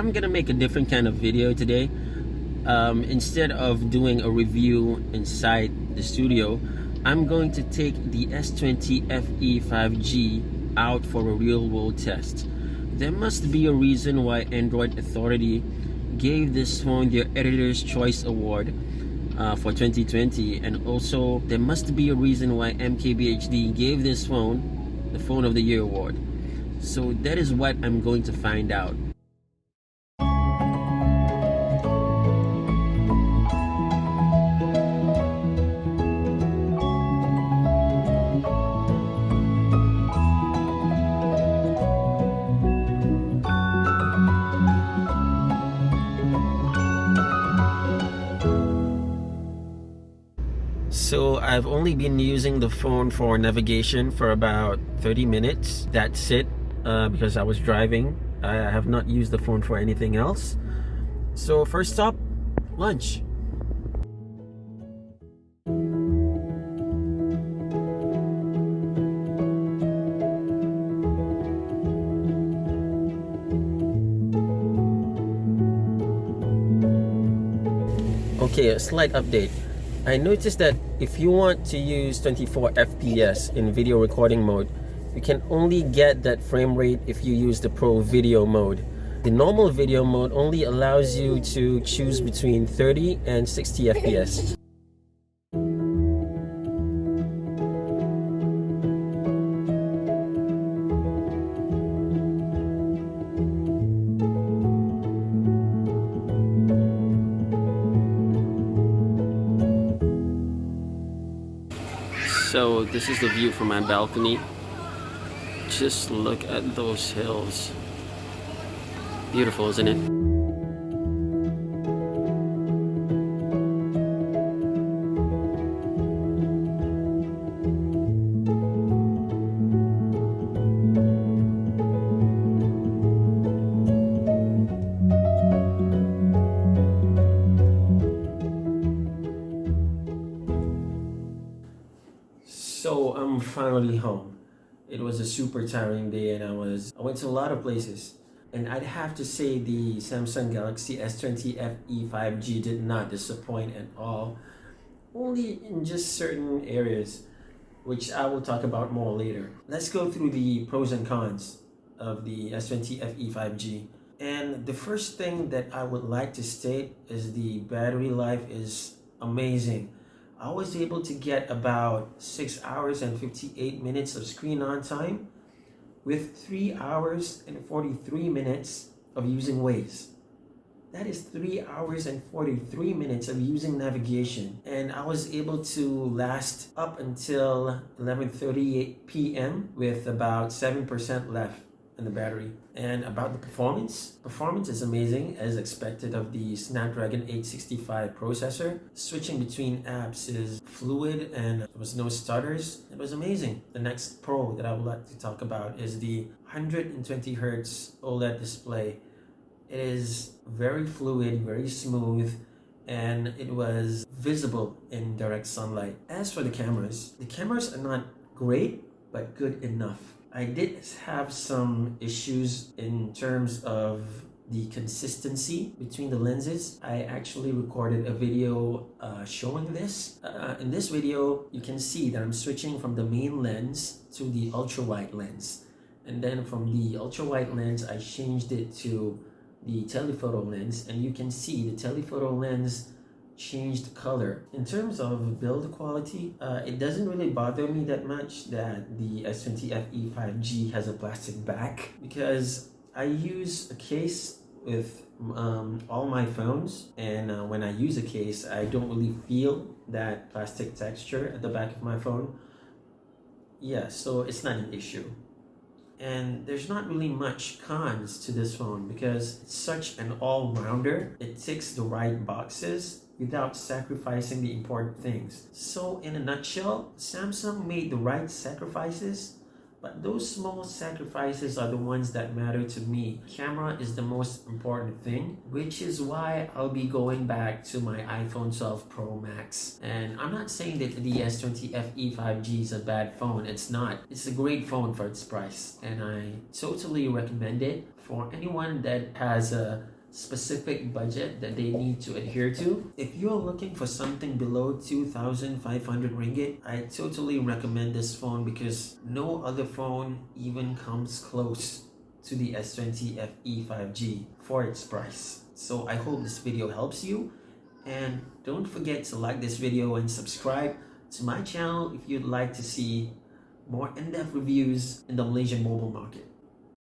I'm gonna make a different kind of video today. Instead of doing a review inside the studio, I'm going to take the S20 FE 5G out for a real-world test. There must be a reason why Android Authority gave this phone their Editor's Choice Award for 2020, and also there must be a reason why MKBHD gave this phone the Phone of the Year award. So that is what I'm going to find out. So I've only been using the phone for navigation for about 30 minutes. That's it, because I was driving. I have not used the phone for anything else. So first stop, lunch. Okay, a slight update. I noticed that if you want to use 24 FPS in video recording mode, you can only get that frame rate if you use the Pro Video mode. The normal video mode only allows you to choose between 30 and 60 FPS. So this is the view from my balcony. Just look at those hills. Beautiful, isn't it? So I'm finally home. It was a super tiring day and I went to a lot of places. And I'd have to say the Samsung Galaxy S20 FE 5G did not disappoint at all. Only in just certain areas, which I will talk about more later. Let's go through the pros and cons of the S20 FE 5G. And the first thing that I would like to state is the battery life is amazing. I was able to get about 6 hours and 58 minutes of screen on time with 3 hours and 43 minutes of using Waze. That is 3 hours and 43 minutes of using navigation. And I was able to last up until 11:38 p.m. with about 7% left in the battery. And about the performance is amazing as expected of the Snapdragon 865 processor. Switching between apps is fluid and there was no stutters. It was amazing. The next pro that I would like to talk about is the 120 Hz OLED display. It is very fluid, very smooth, and it was visible in direct sunlight. As for the cameras are not great, but good enough. I did have some issues in terms of the consistency between the lenses. I actually recorded a video showing this. In this video, you can see that I'm switching from the main lens to the ultra-wide lens. And then from the ultra-wide lens, I changed it to the telephoto lens. And you can see the telephoto lens changed color. In terms of build quality, it doesn't really bother me that much that the S20 FE 5G has a plastic back, because I use a case with all my phones, and when I use a case, I don't really feel that plastic texture at the back of my phone. Yeah, so it's not an issue. And there's not really much cons to this phone because it's such an all-rounder. It ticks the right boxes without sacrificing the important things. So in a nutshell, Samsung made the right sacrifices But those small sacrifices are the ones that matter to me. Camera is the most important thing, which is why I'll be going back to my iPhone 12 Pro Max. And I'm not saying that the S20 FE 5G is a bad phone. It's not. It's a great phone for its price. And I totally recommend it for anyone that has a specific budget that they need to adhere to. If you're looking for something below 2,500 ringgit, I totally recommend this phone because no other phone even comes close to the S20 FE 5G for its price. So I hope this video helps you, and don't forget to like this video and subscribe to my channel if you'd like to see more in-depth reviews in the Malaysian mobile market.